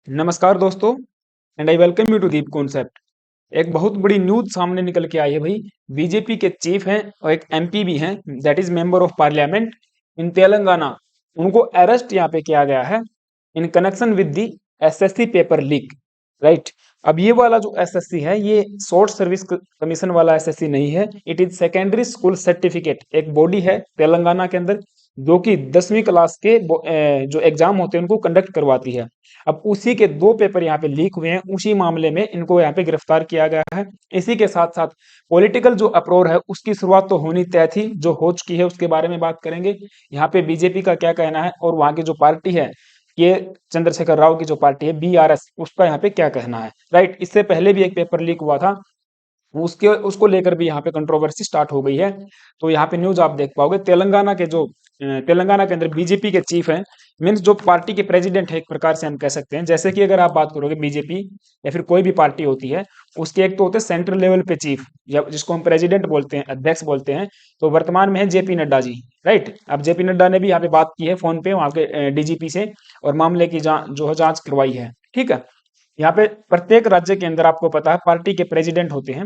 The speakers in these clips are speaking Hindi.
नमस्कार दोस्तों and I welcome you to Deep concept. एक बहुत बड़ी न्यूज सामने निकल के आई है भाई। बीजेपी के चीफ हैं और एक एमपी भी हैं, that is member of parliament in Telangana. उनको अरेस्ट यहाँ पे किया गया है in connection with the assessee paper leak. Right. अब ये वाला जो एसएससी है ये शॉर्ट सर्विस कमीशन वाला एसएससी नहीं है, it is secondary school certificate. एक बॉडी है तेलंगाना के अंदर जो कि 10वीं क्लास के जो एग्जाम होते हैं उनको कंडक्ट करवाती है। अब उसी के दो पेपर यहाँ पे लीक हुए हैं, उसी मामले में इनको यहाँ पे गिरफ्तार किया गया है। इसी के साथ साथ पॉलिटिकल जो अप्रोर है उसकी शुरुआत तो होनी तय थी, जो हो चुकी है उसके बारे में बात करेंगे। यहाँ पे बीजेपी का क्या कहना है और वहां की जो पार्टी है, ये चंद्रशेखर राव की जो पार्टी है बीआरएस, उसका यहाँ पे क्या कहना है। राइट। इससे पहले भी एक पेपर लीक हुआ था, उसके उसको लेकर भी यहाँ पे कंट्रोवर्सी स्टार्ट हो गई है। तो यहाँ पे न्यूज आप देख पाओगे। तेलंगाना के अंदर बीजेपी के चीफ हैं, मीन्स जो पार्टी के प्रेसिडेंट है, एक प्रकार से हम कह सकते हैं। जैसे कि अगर आप बात करोगे बीजेपी या फिर कोई भी पार्टी होती है, उसके एक तो होते हैं सेंट्रल लेवल पे चीफ, या जिसको हम प्रेसिडेंट बोलते हैं, अध्यक्ष बोलते हैं। तो वर्तमान में है जेपी नड्डा जी। राइट। अब जेपी नड्डा ने भी यहाँ पे बात की है फोन पे वहाँ के डीजीपी से, और मामले की जो है जांच करवाई है। ठीक है। यहाँ पे प्रत्येक राज्य के अंदर आपको पता है पार्टी के प्रेसिडेंट होते हैं।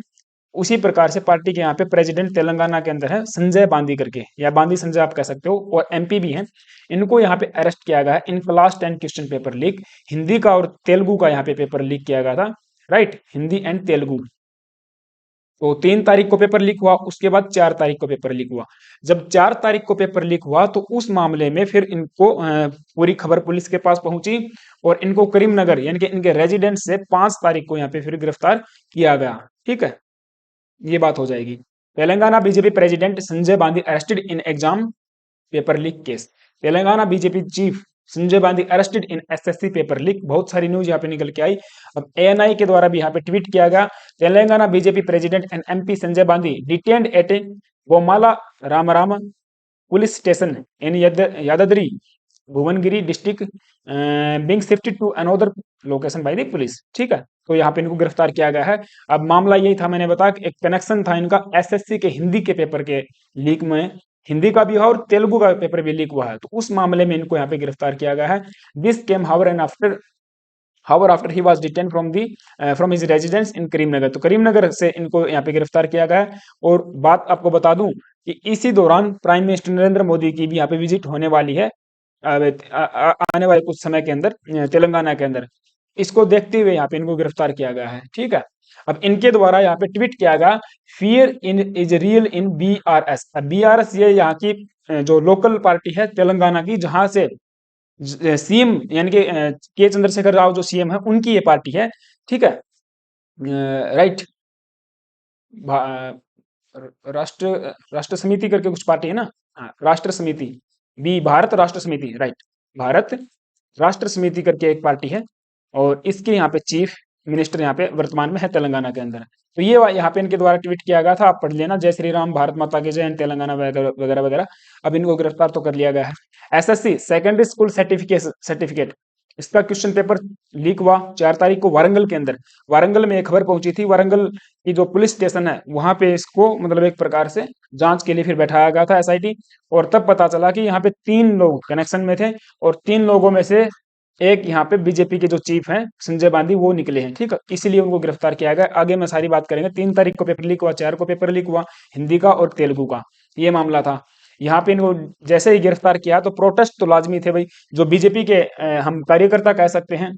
उसी प्रकार से पार्टी के यहाँ पे प्रेसिडेंट तेलंगाना के अंदर है संजय बांदी करके, या बांदी संजय आप कह सकते हो, और एमपी भी हैं। इनको यहाँ पे अरेस्ट किया गया है in class 10 question paper leak. Hindi का और तेलुगु का यहाँ पे पेपर लीक किया गया था। राइट। हिंदी एंड तेलुगु। तो 3 तारीख को पेपर लीक हुआ, उसके बाद 4 तारीख को पेपर लीक हुआ। जब 4 तारीख को पेपर लीक हुआ तो उस मामले में फिर इनको पूरी खबर पुलिस के पास पहुंची, और इनको करीमनगर यानी कि इनके रेजिडेंस से 5 तारीख को यहाँ पे फिर गिरफ्तार किया गया। ठीक है। ये बात हो जाएगी। Telangana BJP president Sanjay Gandhi arrested in exam paper leak case. Telangana BJP chief Sanjay Gandhi arrested in SSC paper leak. बहुत सारी न्यूज यहाँ पे निकल के आई। अब एएनआई के द्वारा भी यहाँ पे ट्वीट किया गया, Telangana BJP president and MP Sanjay Gandhi detained at a Gomala Ramaram police station in Yadadri Bhuvanagiri district being shifted to another location by the police. ठीक है। तो यहाँ पे इनको गिरफ्तार किया गया है। अब मामला यही था, मैंने बताया कि एक कनेक्शन था इनका एसएससी के हिंदी के पेपर के लीक में। हिंदी का भी हुआ और तेलुगु का पेपर भी लीक हुआ है, तो उस मामले में इनको यहाँ पे गिरफ्तार किया गया है। This came hour and after he was detain from his residence in Karimnagar. तो करीमनगर से इनको यहाँ पे गिरफ्तार किया गया है। और बात आपको बता दूं कि इसी दौरान प्राइम मिनिस्टर नरेंद्र मोदी की भी यहाँ पे विजिट होने वाली है आने वाले कुछ समय के अंदर तेलंगाना के अंदर। इसको देखते हुए यहाँ पे इनको गिरफ्तार किया गया है। ठीक है। अब इनके द्वारा यहाँ पे ट्वीट किया गया, fear in is real in BRS. अब बीआरएस ये यहाँ की जो लोकल पार्टी है तेलंगाना की, जहां से सीएम यानी कि के चंद्रशेखर राव जो सीएम है, उनकी ये पार्टी है। ठीक है। राइट। राष्ट्र राष्ट्र समिति करके कुछ पार्टी है ना। हाँ, राष्ट्र समिति, बी भारत राष्ट्र समिति। राइट। भारत राष्ट्र समिति करके एक पार्टी है, और इसके यहाँ पे चीफ मिनिस्टर यहाँ पे वर्तमान में है तेलंगाना के अंदर। तो ये यहाँ पे इनके द्वारा ट्वीट किया गया था, आप पढ़ लेना, जय श्री राम, भारत माता की जय, एंड तेलंगाना वगैरह वगैरह वगैरह। अब इनको गिरफ्तार तो कर लिया गया है। एसएससी सेकेंडरी स्कूल सर्टिफिकेट, इसका क्वेश्चन पेपर लीक हुआ 4 तारीख को वारंगल के अंदर। वारंगल में एक खबर पहुंची थी, वारंगल की जो पुलिस स्टेशन है वहां पे इसको मतलब एक प्रकार से जांच के लिए फिर बैठाया गया था एसआईटी। और तब पता चला कि यहाँ पे 3 लोग कनेक्शन में थे, और 3 लोगों में से एक यहाँ पे बीजेपी के जो चीफ हैं संजय गांधी वो निकले हैं। ठीक है। इसीलिए उनको गिरफ्तार किया गया। आगे मैं सारी बात करेंगे। 3 तारीख को पेपर लीक हुआ, 4 को पेपर लीक हुआ हिंदी का और तेलुगु का, ये मामला था। यहाँ पे इनको जैसे ही गिरफ्तार किया तो प्रोटेस्ट तो लाजमी थे भाई। जो बीजेपी के हम कार्यकर्ता कह सकते हैं,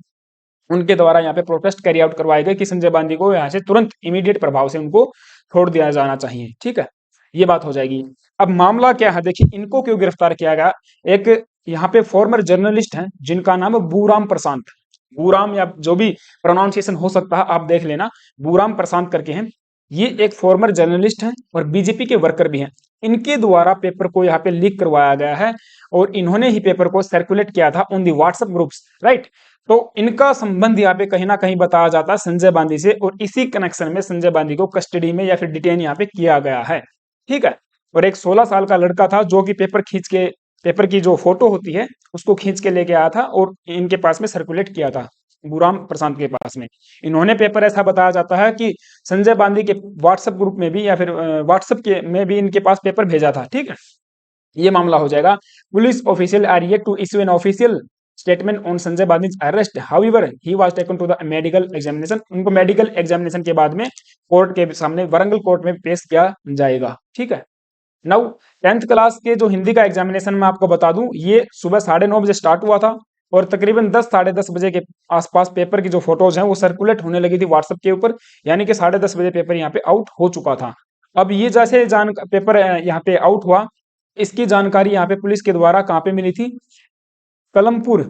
उनके द्वारा यहाँ पे प्रोटेस्ट कैरी आउट करवाए गए कि संजय गांधी को यहाँ से तुरंत इमीडिएट प्रभाव से उनको छोड़ दिया जाना चाहिए। ठीक है। ये बात हो जाएगी। अब मामला क्या है, देखिए इनको क्यों गिरफ्तार किया गया। एक यहाँ पे फॉर्मर जर्नलिस्ट हैं जिनका नाम है बूराम प्रशांत, बूराम या जो भी प्रोनाउंसिएशन हो सकता है आप देख लेना, बूराम प्रशांत करके हैं। ये एक फॉर्मर जर्नलिस्ट हैं और बीजेपी के वर्कर भी हैं। इनके द्वारा पेपर को यहाँ पे लीक करवाया गया है, और इन्होंने ही पेपर को सर्कुलेट किया था on the WhatsApp groups. Right. तो इनका संबंध यहाँ पे कहीं ना कहीं बताया जाता है संजय गांधी से, और इसी कनेक्शन में संजय गांधी को कस्टडी में या फिर डिटेन यहाँ पे किया गया है। ठीक है। और एक 16 साल का लड़का था जो कि पेपर की जो फोटो होती है उसको खींच के लेके आया था, और इनके पास में सर्कुलेट किया था गुराम प्रशांत के पास में। इन्होंने पेपर, ऐसा बताया जाता है कि संजय गांधी के व्हाट्सएप ग्रुप में भी या फिर व्हाट्सएप के में भी इनके पास पेपर भेजा था। ठीक है। ये मामला हो जाएगा। Police official are yet to issue an official statement on Sanjay Bandi's arrest, however he was taken to the medical examination. उनको मेडिकल एग्जामिनेशन के बाद में कोर्ट के सामने वारंगल कोर्ट में पेश किया जाएगा। ठीक है। नाउ 10th क्लास के जो हिंदी का एग्जामिनेशन मैं आपको बता दूं, ये सुबह 9:30 बजे स्टार्ट हुआ था और तकरीबन 10 साढ़े 10 बजे के आसपास पेपर की जो फोटोज हैं वो सर्कुलेट होने लगी थी व्हाट्सएप के ऊपर, यानी कि 10:30 बजे पेपर यहाँ पे आउट हो चुका था। अब ये जैसे पेपर यहाँ पे आउट हुआ, इसकी जानकारी यहाँ पे पुलिस के द्वारा कहाँ पे मिली थी, कलमपुर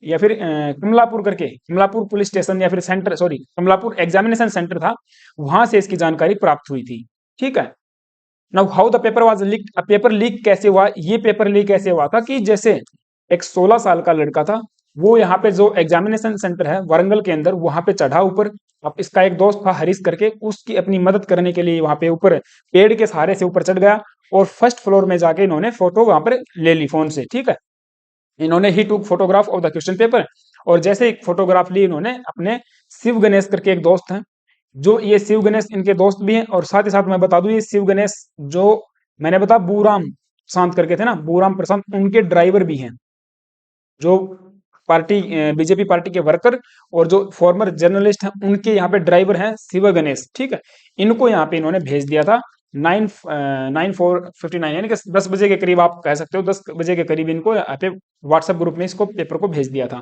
या फिर कमलापुर करके, कमलापुर पुलिस स्टेशन या फिर centre, sorry Kamalapur examination centre था, वहां से इसकी जानकारी प्राप्त हुई थी। ठीक है। Now how the paper was leaked, अब पेपर लीक कैसे हुआ, ये पेपर लीक कैसे हुआ था कि जैसे एक 16 साल का लड़का था, वो यहाँ पे जो एग्जामिनेशन सेंटर है वारंगल के अंदर, वहां पे चढ़ा ऊपर। अब इसका एक दोस्त था हरीश करके, उसकी अपनी मदद करने के लिए वहां पे ऊपर पेड़ के सहारे से ऊपर चढ़ गया और फर्स्ट फ्लोर में जाके इन्होंने फोटो वहां पर ले ली फोन से। ठीक है। इन्होंने ही टूक photograph of the question paper, और जैसे एक फोटोग्राफ ली इन्होंने, अपने शिव गणेश करके एक दोस्त हैं, जो ये शिव गणेश इनके दोस्त भी हैं, और साथ ही साथ मैं बता दूं ये शिव गणेश जो मैंने बताया बूराम शांत करके थे ना, बूराम प्रशांत, उनके ड्राइवर भी हैं, जो पार्टी बीजेपी पार्टी के वर्कर और जो फॉर्मर जर्नलिस्ट हैं उनके यहाँ पे ड्राइवर हैं शिव गणेश। ठीक है। इनको यहाँ पे इन्होंने भेज दिया था 9:59 यानी कि 10 बजे के करीब, आप कह सकते हो 10 बजे के करीब इनको यहाँ पे व्हाट्सएप ग्रुप में इसको पेपर को भेज दिया था।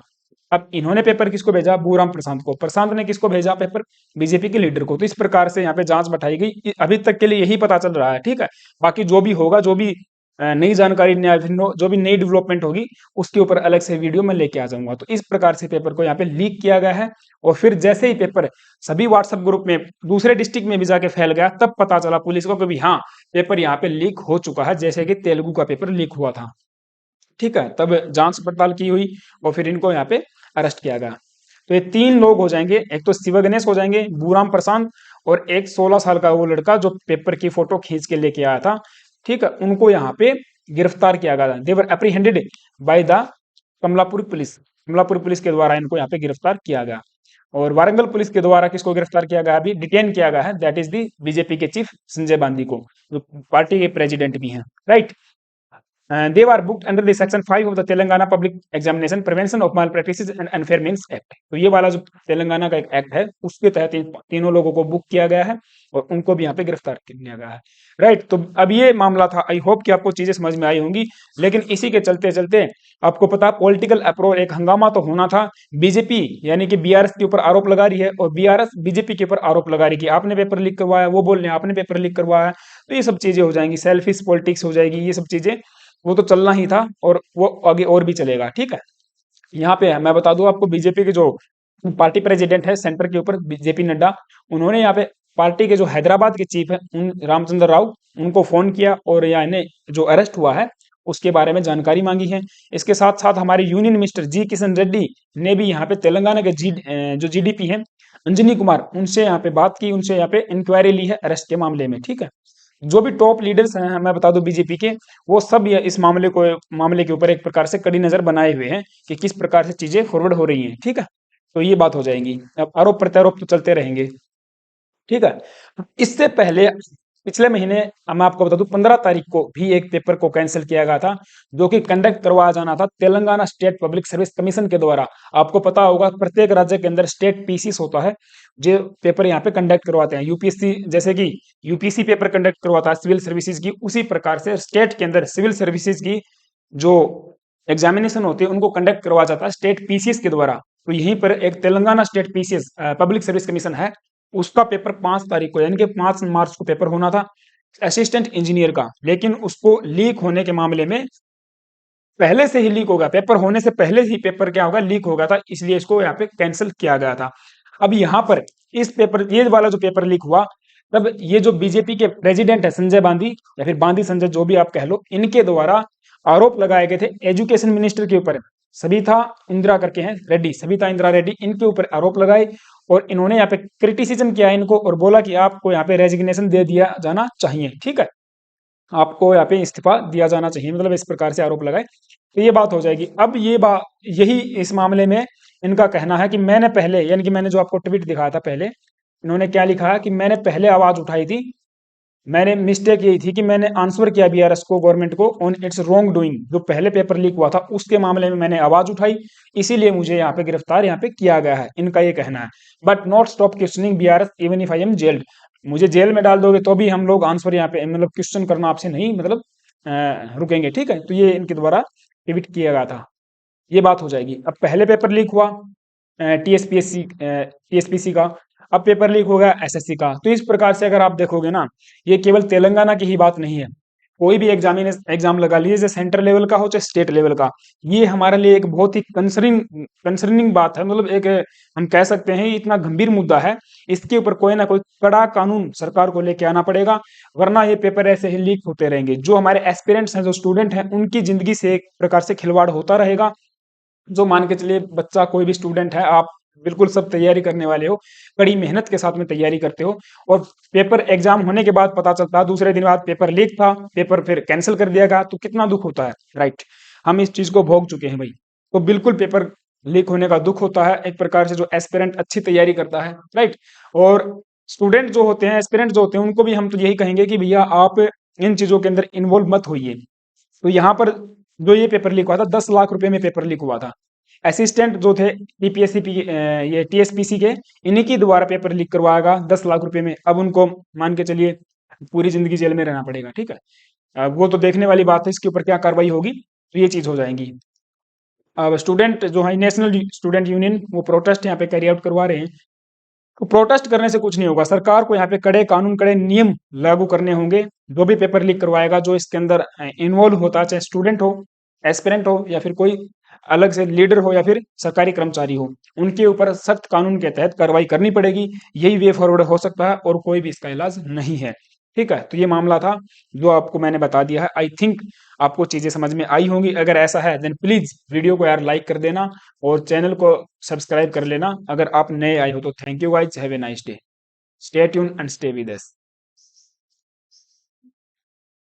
अब इन्होंने पेपर किसको भेजा, बूराम प्रशांत को, प्रशांत ने किसको भेजा पेपर, बीजेपी के लीडर को। तो इस प्रकार से यहाँ पे जांच बैठाई गई, अभी तक के लिए यही पता चल रहा है। ठीक है। बाकी जो भी होगा, जो भी नई जानकारी, जो भी नई डेवलपमेंट होगी, उसके ऊपर अलग से वीडियो मैं लेके आ जाऊंगा। तो इस प्रकार से पेपर को यहाँ पे लीक किया गया है, और फिर जैसे ही पेपर सभी व्हाट्सएप ग्रुप में दूसरे डिस्ट्रिक्ट में भी जाके फैल गया, तब पता चला पुलिस को कि भी हाँ, पेपर यहाँ पे लीक हो चुका है, जैसे कि तेलुगु का पेपर लीक हुआ था। ठीक है। तब जांच पड़ताल की हुई और फिर इनको यहाँ पे अरेस्ट किया गया। तो ये 3 लोग हो जाएंगे, एक तो शिव गणेश हो जाएंगे, बूराम प्रशांत, और एक 16 साल का वो लड़का जो पेपर की फोटो खींच के लेके आया था। ठीक है। उनको यहाँ पे गिरफ्तार किया गया। They were apprehended by the Kamalapur police, Kamalapur police के द्वारा इनको यहाँ पे गिरफ्तार किया गया। और वारंगल पुलिस के द्वारा किसको गिरफ्तार किया गया, अभी डिटेन किया गया है, दैट इज दी बीजेपी के चीफ संजय गांधी को, जो पार्टी के प्रेसिडेंट भी हैं। Right. They were booked under the section 5 of the Telangana Public Examination Prevention of Malpractices and Unfair Means Act। तो ये वाला जो तेलंगाना का एक एक्ट है, उसके तहत तीनों लोगों को बुक किया गया है और उनको भी यहाँ पे गिरफ्तार किया गया है। राइट। तो अब ये मामला था, आई होप कि आपको चीजें समझ में आई होंगी। लेकिन इसी के चलते चलते आपको पता, पॉलिटिकल अप्रोच, एक हंगामा तो होना था। बीजेपी यानी कि बीआरएस के ऊपर आरोप लगा रही है और बीआरएस बीजेपी के ऊपर आरोप लगा रही है कि आपने पेपर लीक करवाया, वो बोल रहे हैं आपने पेपर लीक करवाया। तो ये सब चीजें हो जाएंगी, सेल्फिश पॉलिटिक्स हो जाएगी, ये सब चीजें वो तो चलना ही था और वो आगे और भी चलेगा। ठीक है। यहाँ पे मैं बता दूं आपको, बीजेपी के जो पार्टी प्रेसिडेंट है सेंटर के ऊपर, जेपी नड्डा, उन्होंने यहाँ पे पार्टी के जो हैदराबाद के चीफ है उन रामचंद्र राव, उनको फोन किया और यानी जो अरेस्ट हुआ है उसके बारे में जानकारी मांगी है। इसके साथ साथ हमारे यूनियन मिनिस्टर जी किशन रेड्डी ने भी यहाँ पे तेलंगाना के जो जीडीपी है अंजनी कुमार, उनसे यहाँ पे बात की, उनसे यहाँ पे इंक्वायरी ली है अरेस्ट के मामले में। ठीक है। जो भी टॉप लीडर्स हैं मैं बता दूं बीजेपी के, वो सब इस मामले के ऊपर एक प्रकार से कड़ी नजर बनाए हुए हैं कि किस प्रकार से चीजें फॉरवर्ड हो रही हैं। ठीक है। तो ये बात हो जाएगी। अब आरोप प्रत्यारोप तो चलते रहेंगे। ठीक है। इससे पहले पिछले महीने मैं आपको बता दूं 15 तारीख को भी एक पेपर को कैंसिल किया गया था, जो कि कंडक्ट करवाया जाना था Telangana state public service commission के द्वारा। आपको पता होगा प्रत्येक राज्य के अंदर स्टेट पीसीस होता है, जो पेपर यहाँ पे कंडक्ट करवाते हैं। यूपीएससी जैसे कि यूपीसी पेपर कंडक्ट करवाता है सिविल सर्विसेज की, उसी प्रकार से स्टेट के अंदर सिविल सर्विसेज की जो एग्जामिनेशन होती है उनको कंडक्ट करवाया जाता है स्टेट पीसीएस के द्वारा। तो यहीं पर एक Telangana state PCS public service commission है, उसका पेपर 5 तारीख को यानी कि 5 मार्च को पेपर होना था असिस्टेंट इंजीनियर का, लेकिन उसको लीक होने के मामले में पहले से ही लीक होगा, पेपर होने से पहले ही पेपर क्या होगा, लीक हो गया था, इसलिए इसको यहाँ पे कैंसिल किया गया था। अब यहाँ पर इस पेपर, ये वाला जो पेपर लीक हुआ, तब ये जो बीजेपी के प्रेसिडेंट है संजय गांधी या फिर बांदी संजय, जो भी आप कह लो, इनके द्वारा आरोप लगाए गए थे एजुकेशन मिनिस्टर के ऊपर, सविता इंदिरा करके हैं रेड्डी, सविता इंदिरा रेड्डी, इनके ऊपर आरोप लगाए और इन्होंने यहाँ पे क्रिटिसिज्म किया इनको और बोला कि आपको यहाँ पे रेजिग्नेशन दे दिया जाना चाहिए। ठीक है। आपको यहाँ पे इस्तीफा दिया जाना चाहिए, मतलब इस प्रकार से आरोप लगाए। तो ये बात हो जाएगी। अब ये बात, यही इस मामले में इनका कहना है कि मैंने पहले, यानी कि मैंने जो आपको ट्वीट दिखाया था पहले, इन्होंने क्या लिखा है कि मैंने पहले आवाज उठाई थी मैंने मिस्टेक यही थी कि मैंने आंसर किया बीआरएस को, गवर्नमेंट को, ऑन इट्स रॉन्ग डूइंग। जो पहले पेपर लीक हुआ था उसके मामले में मैंने आवाज उठाई, इसीलिए मुझे यहाँ पे गिरफ्तार यहाँ पे किया गया है, इनका ये कहना है। But not stop questioning BRS even if I am gelled. मुझे जेल में डाल दोगे तो भी हम लोग आंसर यहाँ पे मतलब क्वेश्चन करना आपसे नहीं मतलब रुकेंगे, ठीक है। तो ये इनके द्वारा ट्वीट किया गया था, ये बात हो जाएगी। अब पहले पेपर लीक हुआ टीएसपीएससी का, अब पेपर लीक हो गया एसएससी का। तो इस प्रकार से अगर आप देखोगे ना, ये केवल तेलंगाना की ही बात नहीं है। कोई भी एग्जाम लगा लीजिए, चाहे सेंटर लेवल का हो चाहे स्टेट लेवल का, ये हमारे लिए एक बहुत ही कंसर्निंग बात है। मतलब एक हम कह सकते हैं इतना गंभीर मुद्दा है, इसके ऊपर कोई ना कोई कड़ा कानून सरकार को लेके आना पड़ेगा, वरना ये पेपर ऐसे ही लीक होते रहेंगे। जो हमारे एस्पिरेंट्स हैं, जो स्टूडेंट हैं, उनकी जिंदगी से एक प्रकार से खिलवाड़ होता रहेगा। जो मान के चलिए बच्चा, कोई भी स्टूडेंट है, आप बिल्कुल सब तैयारी करने वाले हो, कड़ी मेहनत के साथ में तैयारी करते हो, और पेपर एग्जाम होने के बाद पता चलता है दूसरे दिन बाद पेपर लीक था, पेपर फिर कैंसिल कर दिया गया, तो कितना दुख होता है, राइट। हम इस चीज को भोग चुके हैं भाई। तो बिल्कुल पेपर लीक होने का दुख होता है एक प्रकार से, जो एस्पिरेंट अच्छी तैयारी करता है, राइट। और स्टूडेंट जो होते हैं, एस्पिरेंट जो होते हैं, उनको भी हम तो यही कहेंगे कि भैया आप इन चीजों के अंदर इन्वॉल्व मत होइए। तो यहाँ पर जो ये पेपर लीक हुआ था, 10 लाख रुपए में पेपर लीक हुआ था। असिस्टेंट जो थे ये टीएसपीसी के, इन्हीं की द्वारा पेपर लीक करवाया गया 10 लाख रुपए में। अब उनको मान के चलिए पूरी जिंदगी जेल में रहना पड़ेगा, ठीक है। अब वो तो देखने वाली बात है, इसके ऊपर क्या कार्रवाई होगी, तो ये चीज हो जाएंगी। अब स्टूडेंट जो है, नेशनल स्टूडेंट यूनियन, वो प्रोटेस्ट यहाँ पे कैरी आउट करवा रहे हैं। तो प्रोटेस्ट करने से कुछ नहीं होगा, सरकार को यहाँ पे कड़े कानून, कड़े नियम लागू करने होंगे। जो भी पेपर लीक करवाएगा, जो इसके अंदर इन्वॉल्व होता है, चाहे स्टूडेंट हो, एस्पिरेंट हो, या फिर कोई अलग से लीडर हो, या फिर सरकारी कर्मचारी हो, उनके ऊपर सख्त कानून के तहत कार्रवाई करनी पड़ेगी। यही वे फॉरवर्ड हो सकता है, और कोई भी इसका इलाज नहीं है, ठीक है। तो ये मामला था जो आपको मैंने बता दिया है। आई थिंक आपको चीजें समझ में आई होंगी। अगर ऐसा है देन प्लीज वीडियो को यार लाइक कर देना, और चैनल को सब्सक्राइब कर लेना अगर आप नए आए हो तो। Thank you guys, have a nice day, stay tune and stay with us.